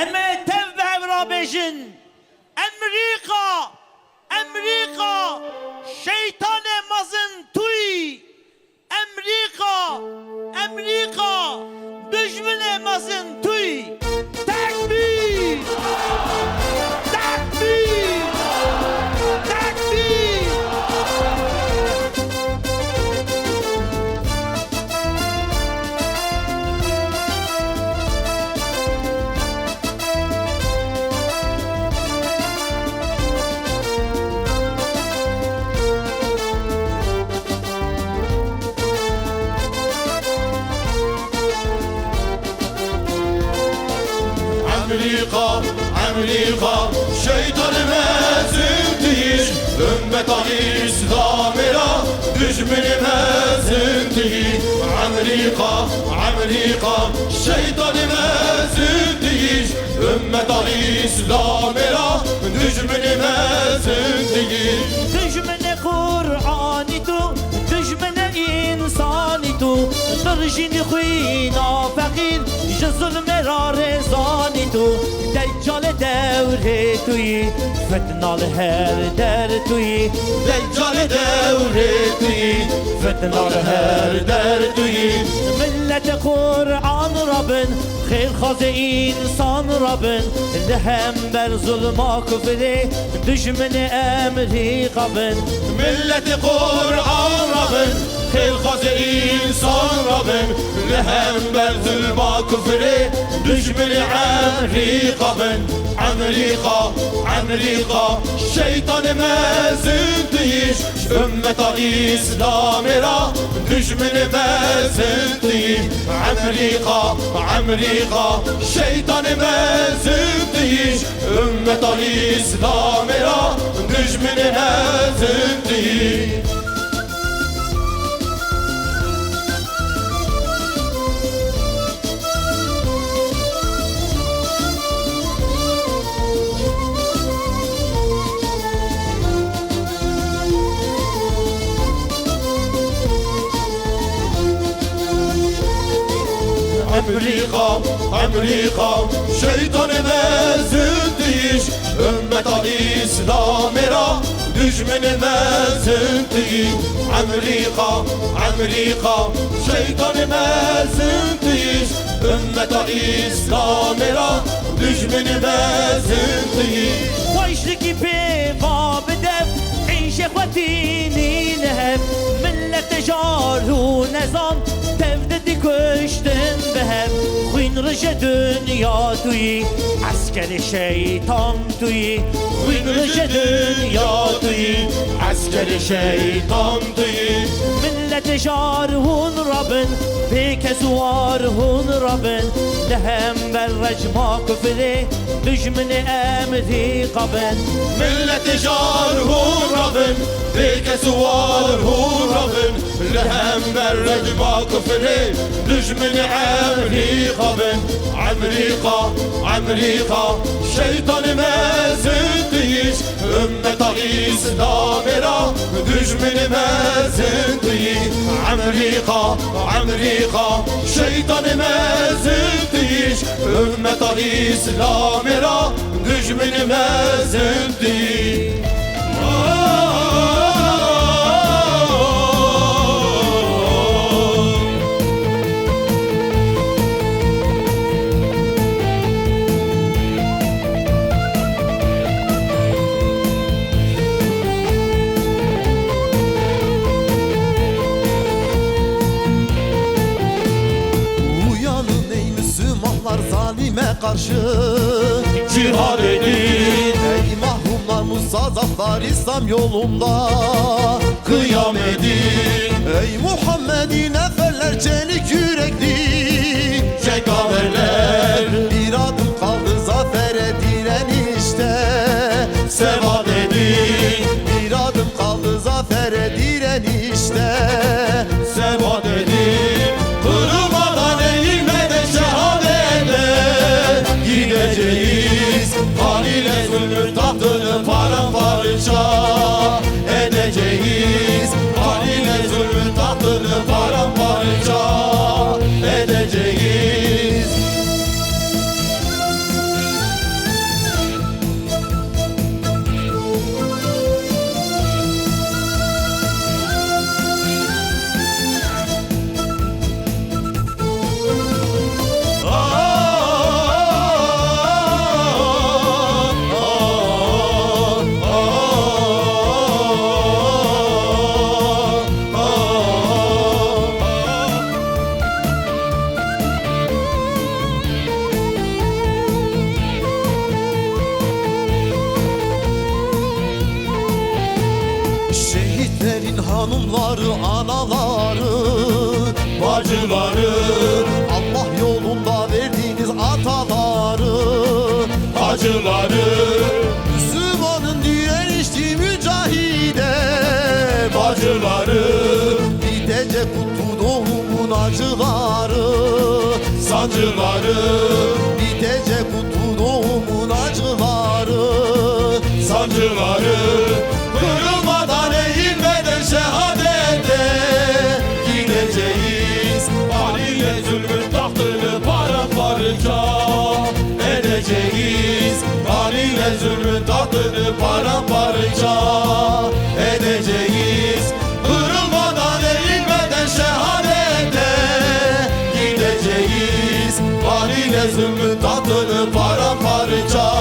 اما تبع رابجن امریکا امریکا شیطان مازن توی امریکا امریکا دشمن مازن توی تکبیر تکبیر تکبیر Amerika, Amerika, şeytan mezintiyiz. Ümmet İslam'ına düşmanı mezintiyiz. Amerika, Amerika, şeytan mezintiyiz. Ümmet İslam'ına düşmanı mezintiyiz. دشمن قرآنی تو دشمن انسانی تو درجین خوینا فقیر ظلم را رزانی تو دجال دور توی فتنال هر در توی Deccal devri tuy, fitnar her der tuy. ملت قرآن ربن خیر خواز انسان ربن لهم بر ظلم کفر دشمن امریکا بن Milleti Kur'an Rabbin, hilkazı insan Rabbin. Lehember zulma küfri, düşmeni Amerika bin. Amerika, Amerika, şeytanı mezintiyiz. Ümmet İslam'ına düşmeni mezintiyiz. Amerika, Amerika, şeytanı mezintiyiz. Ümmet İslam'ına düşmeni mezintiyiz. Amerika, Amerika, şeytanı mezintiyiz. Ümmet İslam'ına düşmeni mezintiyiz. Amerika, Amerika, şeytanı mezintiyiz. Ümmet İslam'ına düşmeni mezintiyiz. ويشركي في باب دف عيش اخوتيني لهب ملة جار ونظام تفددي كشتن بهب خوين رجا دنيا توي عسكر شيطان توي خوين رجا دنيا توي Askeri şeytan değil. ملة جار هون ربن بيك زوار هون ربن لهم بالرجما كفري دجمن امريكا بن Milleti şarhur Rabbin, bilkesi varhur Rabbin. Lehem berrecma küfri, düşmeni Amerika bin. Amerika, Amerika, şeytanı mezintiyiz. Ümmet İslam'ına düşmeni mezintiyiz. Amerika, Amerika, şeytanı mezintiyiz. Ümmet İslam'ına düşmeni mezintiyiz. Uyanın ey Müslümanlar zalime karşı, Cihad edin, ey mahkumlar mustazaflar İslam yolunda. kıyam edin, Ey Muhammed'in eferler çelik yürekli, cengaverler, bir adım kaldı zafere direnişte. sebat edin, Bir adım kaldı zafere direnişte. sebat edin. Kırılmadan eğilmeden şehadete gideceğiz. Han ile zulmün tahtını paramparça edeceğiz. Han ile zulmün tahtını paramparça edeceğiz. Şehrin hanımları, anaları, Bacıları, Allah yolunda verdiğiniz ataları, hacıları, Müslümanın direnişçi mücahide, bacıları, bitecek kutlu doğumun acıları, sancıları, bitecek kutlu doğumun acıları, sancıları, kırılmadan eğilmeden şehadete gideceğiz. Haliyle zulmün tahtını paramparça edeceğiz. Haliyle zulmün tahtını paramparça edeceğiz. Kırılmadan eğilmeden şehadete gideceğiz. Haliyle zulmün tahtını paramparça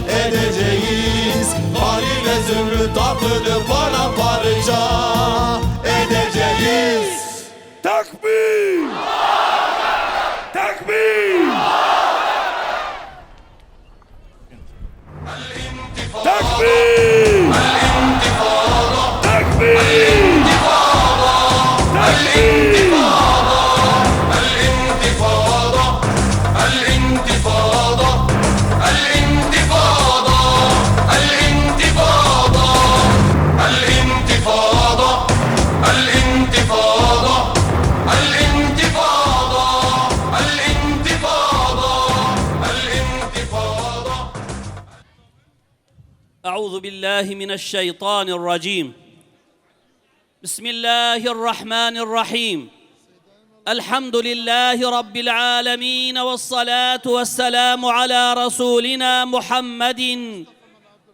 edeceğiz. Haliyle zulmün tahtını paramparça edeceğiz. Takbir! Takbir! Takbir! Takbir! Takbir! أعوذ بالله من الشيطان الرجيم بسم الله الرحمن الرحيم الحمد لله رب العالمين والصلاة والسلام على رسولنا محمد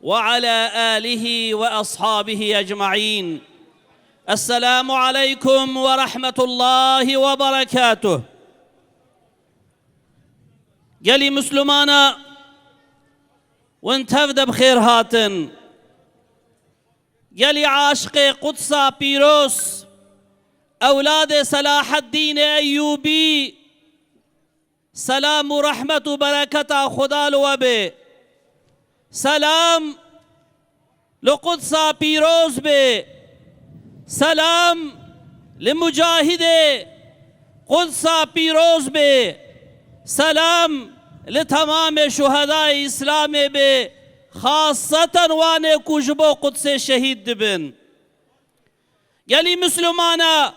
وعلى آله وأصحابه أجمعين السلام عليكم ورحمة الله وبركاته قالي مسلمانا وانت هفده بخير هاتن يلي عاشق قدسا بيروس أولاد صلاح الدين أيوبي سلام ورحمة وبركة خدا لوبه سلام لقدسا بيروس به سلام لمجاهد قدسا بيروس به سلام لتمام شهداء اسلام به خاصة وانه كجبو قدس شهيد دبن يلي مسلمانا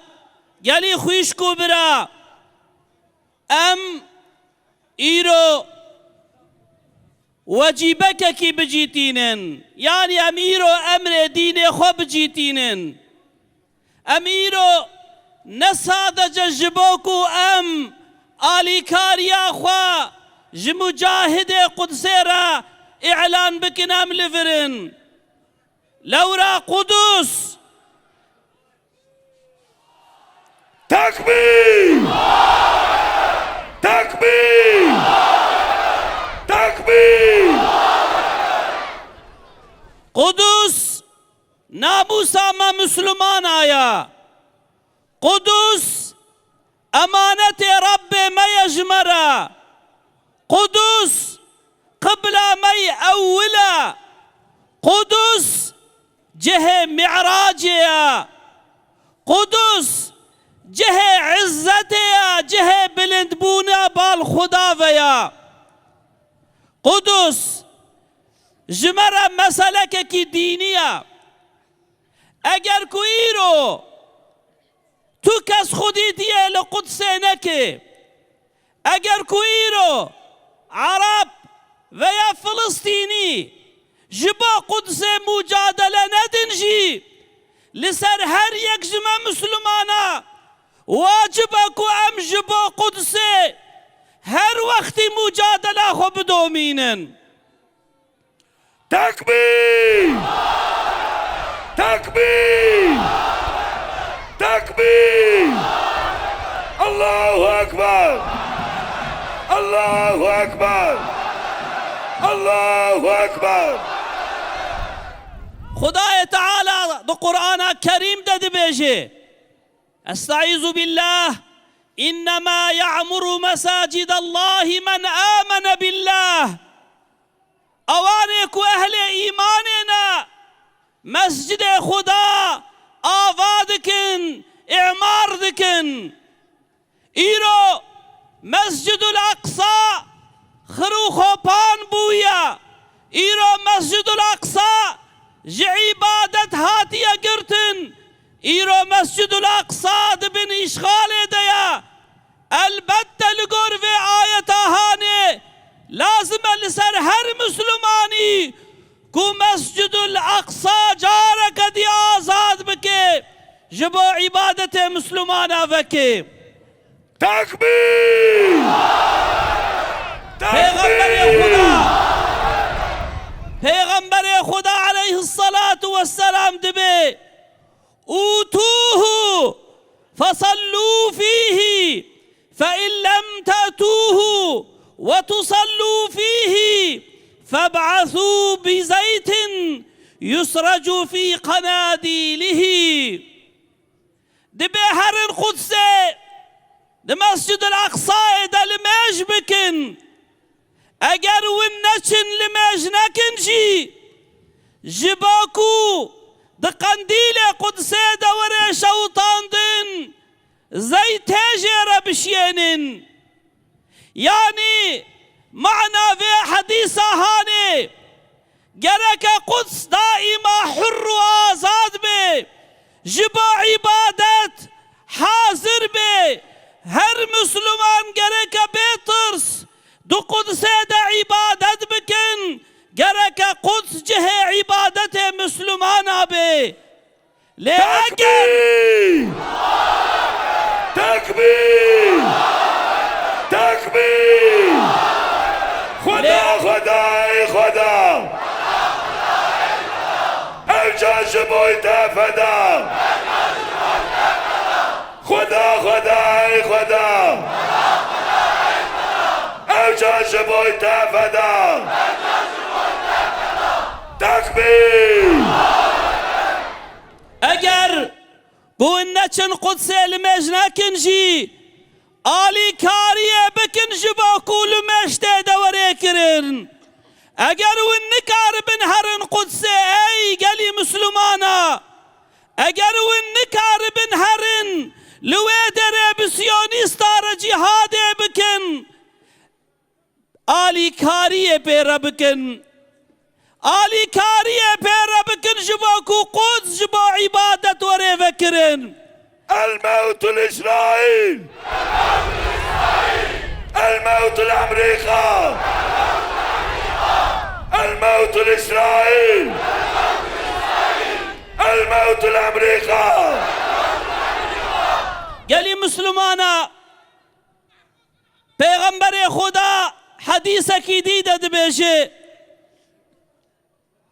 يلي خويشكو برا ام ايرو وجيبك كي بجيتينن يعني اميرو امر دين خو بجيتينن اميرو نساد ججبوكو ام آلی کاریا خوا جمجاهد قدسي را اعلان بکنم لفرن لورا قدس تكبير! تكبير! تكبير! قدس ناموسا ما مسلمان آیا قدس امانت رب ما يجمرا قدس قبل ما اولا قدس جه معراجيا قدس جه عزتيا جه بلندبونا بالخدا ويا قدس جمرا مسلك کی دینیا اگر کوئی رو تو کس خودی دیه لقدس نکه اگر کوئی رو عرب و یا فلسطینی جبا قدس مجادله ندنجی لسر هر یک جمع مسلمانا واجب اکو ام جبا قدس هر وقتی مجادله خو بدومینن تكبير! تكبير! تكبير! الله أكبر! الله أكبر! الله أكبر! خدای تعالی دو قرآن کریم داده بیجه استعیذ بالله انما يعمر مساجد الله من آمن بالله اوانه کو اهل ایماننا مسجد خدا آوادكن إعماردكن إيرو مسجد الأقصى خروخو بان بويا إيرو مسجد الأقصى جعبادت هاتيا قرتن إيرو مسجد الأقصى دبن إشغال ديا البتة لقور في آية هاني لازم لسر هر مسلماني كو مسجد الأقصى جارك دي آزاد بكي جبو عبادة مسلمانا بكي تكبير پیغمبر خدا علیه الصلاة والسلام دبي اوتوه فصلوا فيه فإن لم تأتوه وتصلوا فيه فابعثوا بزيت يسرج في قناديله دبي هرن قدسي دمسجد الأقصى دلماج بكن اگر ونچن لماج نکنجی جباكو ده قنديل قدسي دوري شوطان دن زي تاجر بشينن يعني معنى في حديثة هاني جرك قدس دائما حر وآزاد بي جبا عبادت حاضر بي هر مسلمان جرك بيترس دو قدس دا عبادت بكن جرك قدس جه عبادت مسلمان بي تكبير تكبير تكبير خدا خدای خدا اوجاش بوی فدا خدا خدای خدا اوجاش بوی فدا تكبير اگر بوینچن قدس المجنکن جی آلی کاریه بکن جبا کول مشته دوره کرن اگر ونکار بن هرن قدس ای گلی مسلمانا اگر ونکار بن هرن لویدر بسیونیستار جهاد بکن آلی کاریه پیره بکن آلی کاریه پیره بکن جبا کو قدس جبا عبادت وره فکرن الموت الإسرائيل الموت الأمريكا الموت الإسرائيل الموت الأمريكا گلی مسلمانا پیغمبر خدا حدیث کی دیده دبیجه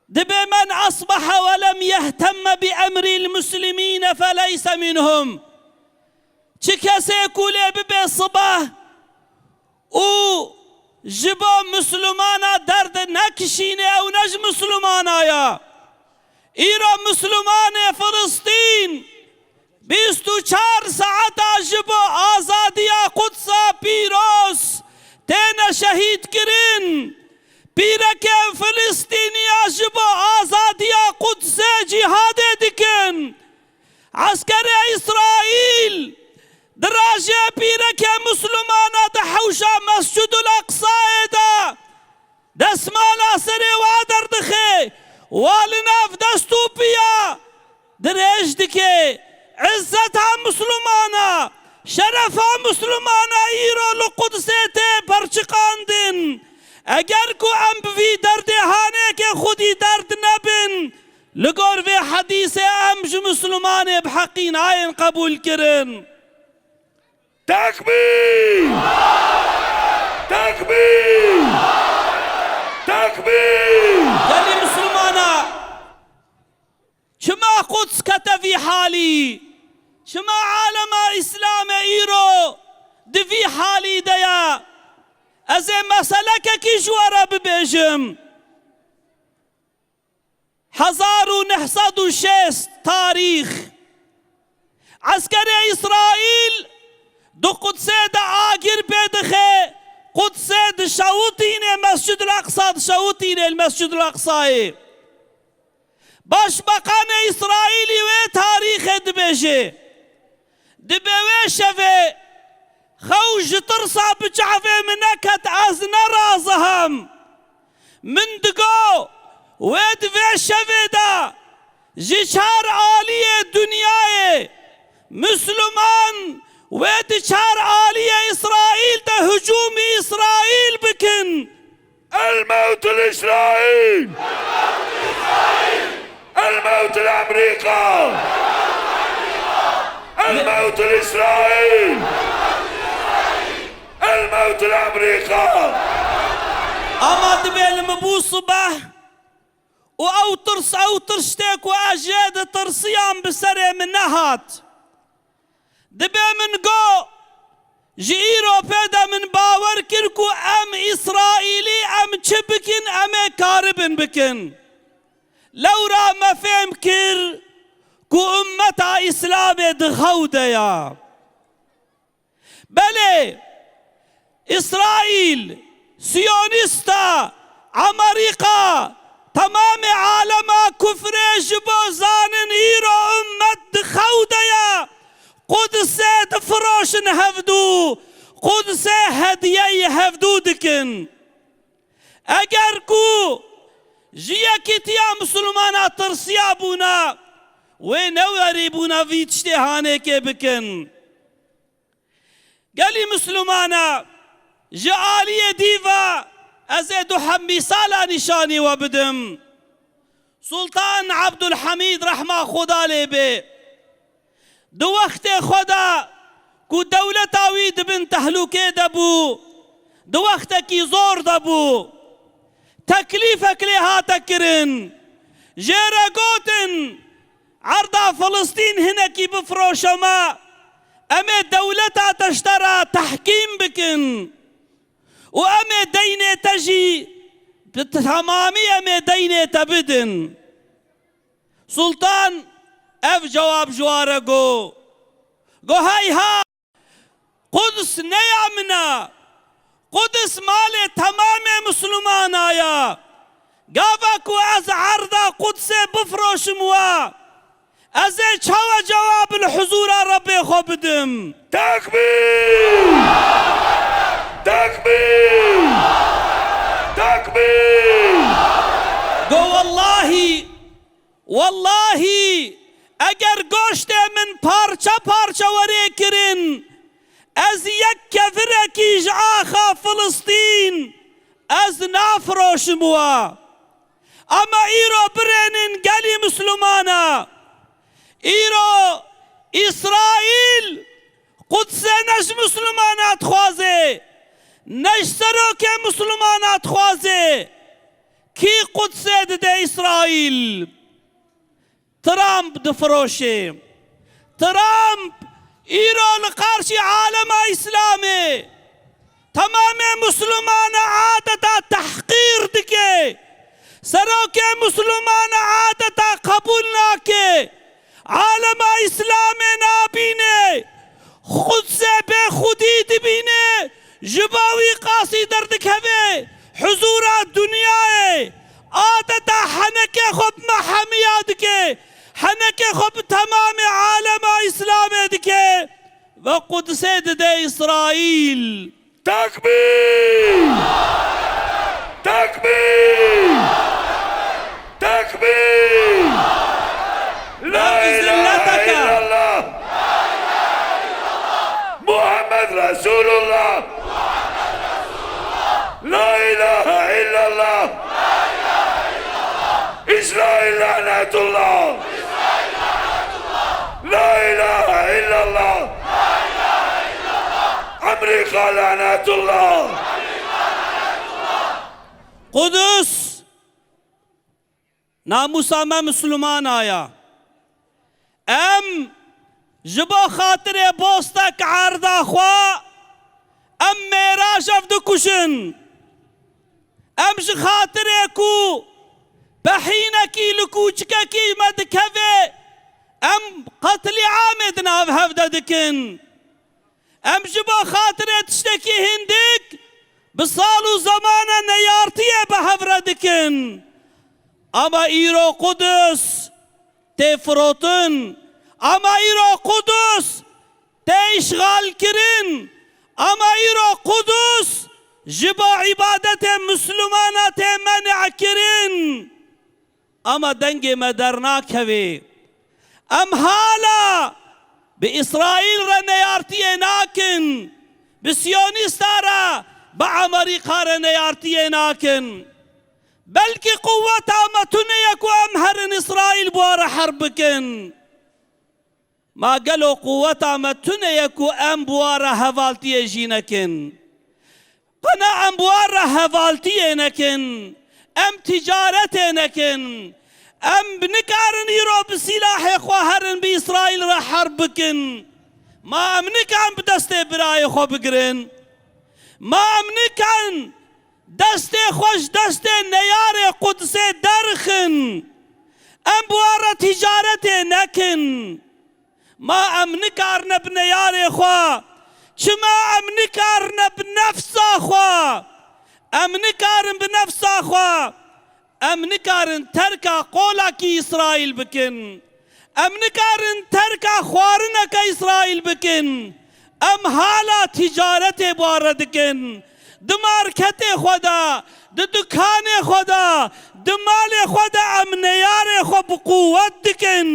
دبي من أصبح ولم يهتم بأمر المسلمين فليس منهم چكسي كولي ببي صباح او جبا مسلمانا درد نكشيني او نج مسلمانا يا ايرا مسلمان فلسطين 24 ساعتا جبا آزاديا قدسا بيروس تينا شهيد كرين بيرك فلسطينيا جبا آزاديا قدس جهاد دكن عسكر إسرائيل دراجة بيرك مسلمانا دحوشا مسجد الأقصى دا دسمالا سري وادر دخي والناف دستو بيا دريج دكي عزتها مسلمانا شرفها مسلمانا ايرو لقدسيتي برچقاندن اگر کو ام بوی درد هانه که خودی درد نبن لگور و حدیث امج مسلمان بحقین آین قبول کرن تكبير تكبير تكبير گلی مسلمانا شما قدس كتفي حالي شما عالم اسلام ايرو دفي حالي ديا از مسئله کی جوارا ببیجم 1906 تاریخ عسكر اسرائيل دو قدس دا آگر بدخه قدس دا شوطين مسجد الاقصى دا شوطين المسجد الاقصى باشبقان إسرائيلي وي تاريخ دبيجي دبوي شفي خوج ترصى بجعفي منكت أزنا رازهم من دقو ويد في شفي دا جشار عالية دنياي مسلمان ويد شار عالية إسرائيل دا هجوم إسرائيل بكن الموت لإسرائيل الموت لأمريكا الموت لإسرائيل الموت لأمريكا أما دبيل مبوصبة وأو ترشتك وأجاد ترصيان بسري من نهات دبي من قو جيرو بيدا من باور كركو أم إسرائيلي أم تشبكن أم كاربن بكن لو را ما فهم كر كو أمتا إسلام دخودة يا بلي إسرائيل سيونيستا أمريكا تمام عالم كفر جبو زانن إيرو أمت دخودة يا قدس دفروش هفدو قدس هدية هفدو دكن اگر کو جيا كتيا مسلمانا ترسيا بونا ونوري بونا في تشتهاني كي بكن قالي مسلمانا جعالي ديفا ازيدو حمي سالا نشاني وبدم سلطان عبد الحميد رحمه خدا لبي دو وقت خدا کو دولتا وید بن تهلوكي دبو دو وقت کی زور دبو تكليفك لها تكرن جيرا قوتن عرضا فلسطين هناكي بفروشما أمي دولتا تشترى تحكيم بكن وأمي دينة تجي بتمامي أمي دينة تبدن سلطان اف جواب جواره گو هاي ها قدس نيامنا قدس مال تمام مسلمان آیا گاوکو از عرضا قدس بفروش موا از چوا جواب الحضور ربي خو بدم تكبير تكبير تكبير گو والله اگر گوشت من پارچه وری کرن از یک کفرکی جعاخا فلسطین از نافروش موا اما ایرو برنن گلی مسلمانا ایرو اسرائیل قدس نش مسلمانات خوازه نش سروک مسلمانات خوازه کی قدس ده اسرائیل ترامب دفروشه ترامب ایران قارشی عالم اسلامی تمام مسلمان عادتا تحقیر دکه سروک مسلمان عادتا قبول ناکه عالم اسلام نابینه خود سے بے خودی دبینه جباوی قاسی دردکوه حضور دنیا عادتا حنک خب محمیاد که حنك خب تمام عالم اسلام دكي وقدس ده اسرائيل تكبير تكبير تكبير لا اله الا الله محمد رسول الله لا اله الا الله اسرائيل لعنة الله لا إله إلا الله أمريكا لعنة الله قدس ناموسا ما مسلمان آیا ام جبا خاطر بوستك عرضا خوا ام میراج افدو کشن ام خاطر کو بحينكي لكوچككي مدكفي ام قتل عامد ناف هفدا دكن ام جبا خاطر تشتكي هندك بصالو زمانا نيارتيه بهفرا دكن اما ايرو قدس تفروتن اما ایرو قدس تشغال کرن اما ایرو قدس جبا عبادت مسلمانات منع کرن اما دنگ مدرناک هوی ام حالا بإسرائيل رنيارتي ناكن بسيونيستارا بأمريكا رنيارتي ناكن بلكي قوة أمتنيك وأمهرن إسرائيل بوار حربكن ما قالوا قوة أمتنيك وأم بوار هفالتي جينكن قنا أم بوار هفالتي نكن أم تجارتي نكن ام بنكارن يرو بسلاح خواهرن بإسرائيل را حربكن ما ام نكان بدست براي خو بگرن ما ام نكان دست خوش دست نيار قدس درخن ام بوارا تجارت نكن ما ام نكارن بنيار خوا چما ام نكارن بنفسا خوا ام نكارن بنفسا خوا ام نکارن ترکا قولا کی اسرائیل بکن ام نکارن ترکا خوارنا کا اسرائیل بکن ام حالا تجارت بارد کن دمارکت خدا دکان خدا دمال خدا ام نیار خو بقوت دکن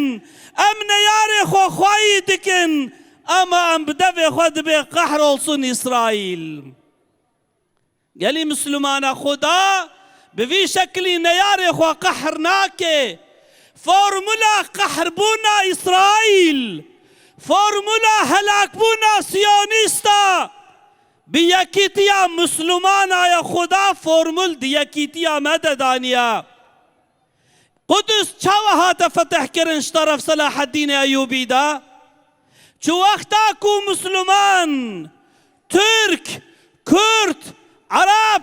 ام نیار خو خواهی دکن اما ام بدو خود به قهر olsun اسرائیل گلی مسلمان خدا بفي شكل نيار خو قحرناك فورمولا قحر بونا إسرائيل فورمولا هلاك بونا سيونيستا بيكيتيا مسلمانا يا خدا فورمول ديكيتيا مددانيا قدس چاوها تفتح كرنش طرف صلاح الدين أيوبي دا چو وقتاكو مسلمان ترك كرد عرب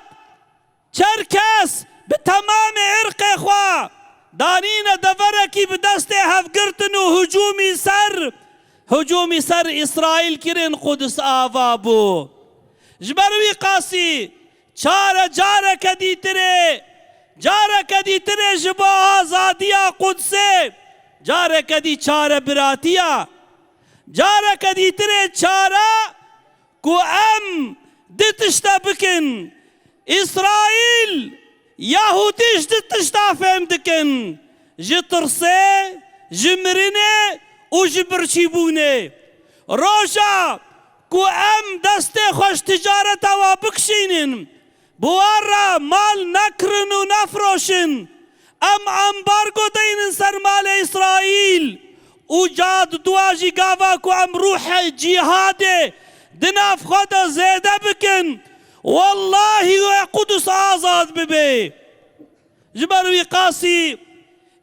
چرکس به تمام عرق خوا دانین دورکی به دست هفگرتن و هجومی سر اسرائیل کرن قدس آوا بو جبروی قاسی جاره کدی تره جبا آزادیا قدسه جاره کدی چاره براتیا جاره کدی تره چاره کو ام دتشتا بکن إسرائيل يهوديش دتشتا فهمدكن جترسي جمرني وجبرشيبوني روشا كو ام دستي خوش تجارتا وبكشينن بوارا مال نكرن ونفروشن ام امبارگو دينن سر مال إسرائيل وجاد دواجي قاوا كو ام روح جهاد دناف خدا زيده بكن والله يا قدس آزاد ببي جبروي قاسي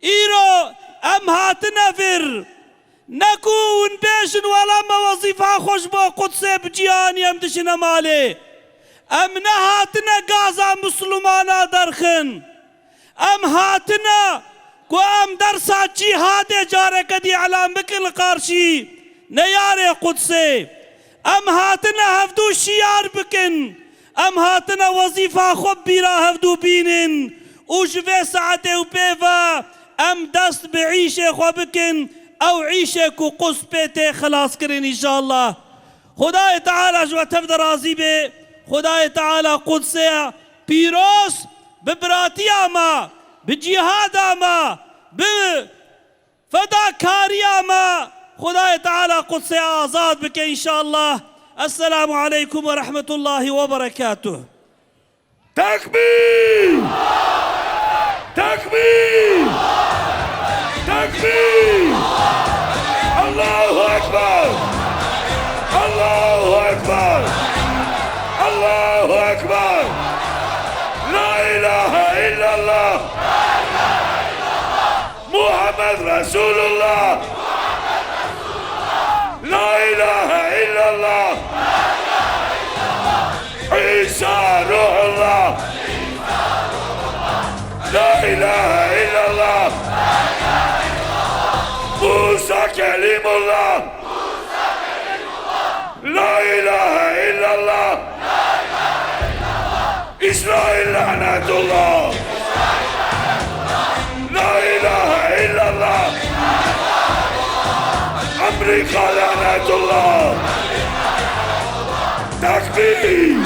إيرو أم هاتنا فر نكون بيشن ولا ما وظيفة خوش با قدسي بجياني أم دشنا مالي أم نهاتنا غازا مسلمانا درخن أم هاتنا كو أم درسا جهاد جارك دي علام بكل قارشي نياري قدسي أم هاتنا هفدو شيار بكن ام هاتنا وظيفة خبيرا هفدو بينن وجفي ساعته وبيفا ام دست بعيشة خبكن او عيشة كو قص بيتي خلاص كرين ان شاء الله خداي تعالى جو تفد راضي بي خداي تعالى قدسي بيروس ببراتي اما بجهاد اما بفداكاري اما خداي تعالى قدسي آزاد بك ان شاء الله السلام عليكم ورحمة الله وبركاته تكبير تكبير تكبير الله أكبر الله أكبر الله أكبر لا إله إلا الله محمد رسول الله لا إله إلا الله عيسى روح الله لا إله إلا الله موسى كلم الله لا إله إلا الله إسرائيل لعنة الله لا إله إلا الله أمريكا لعنة الله تكبير